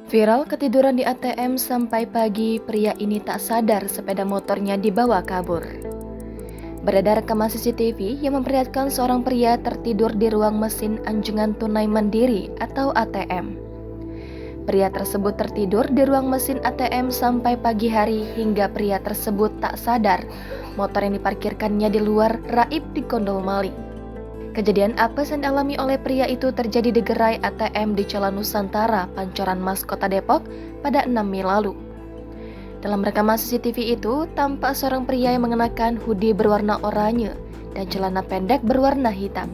Viral ketiduran di ATM sampai pagi, pria ini tak sadar sepeda motornya dibawa kabur. Beredar rekaman CCTV yang memperlihatkan seorang pria tertidur di ruang mesin anjungan tunai mandiri atau ATM. Pria tersebut tertidur di ruang mesin ATM sampai pagi hari hingga pria tersebut tak sadar motor yang diparkirkannya di luar raib di gondol maling. Kejadian apes yang dialami oleh pria itu terjadi di gerai ATM di Jalan Nusantara, Pancoran Mas, Kota Depok pada 6 Mei lalu. Dalam rekaman CCTV itu, tampak seorang pria yang mengenakan hoodie berwarna oranye dan celana pendek berwarna hitam.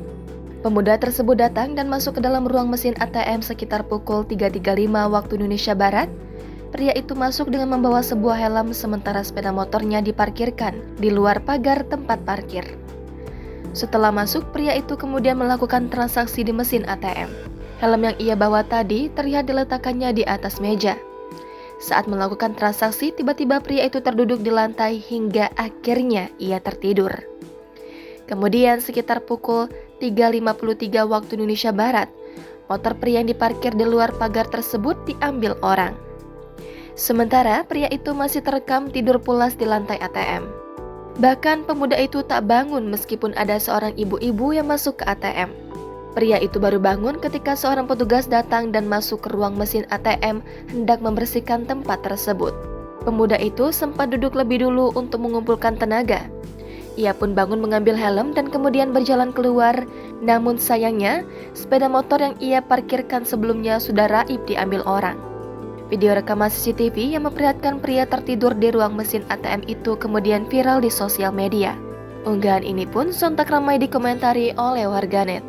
Pemuda tersebut datang dan masuk ke dalam ruang mesin ATM sekitar pukul 3.35 waktu Indonesia Barat. Pria itu masuk dengan membawa sebuah helm sementara sepeda motornya diparkirkan di luar pagar tempat parkir. Setelah masuk, pria itu kemudian melakukan transaksi di mesin ATM. Helm yang ia bawa tadi terlihat diletakkannya di atas meja. Saat melakukan transaksi, tiba-tiba pria itu terduduk di lantai hingga akhirnya ia tertidur. Kemudian sekitar pukul 3.53 waktu Indonesia Barat, motor pria yang diparkir di luar pagar tersebut diambil orang. Sementara pria itu masih terekam tidur pulas di lantai ATM. Bahkan pemuda itu tak bangun meskipun ada seorang ibu-ibu yang masuk ke ATM. Pria itu baru bangun ketika seorang petugas datang dan masuk ke ruang mesin ATM hendak membersihkan tempat tersebut. Pemuda itu sempat duduk lebih dulu untuk mengumpulkan tenaga. Ia pun bangun mengambil helm dan kemudian berjalan keluar. Namun sayangnya, sepeda motor yang ia parkirkan sebelumnya sudah raib diambil orang. Video rekaman CCTV yang memperlihatkan pria tertidur di ruang mesin ATM itu kemudian viral di sosial media. Unggahan ini pun sontak ramai dikomentari oleh warganet.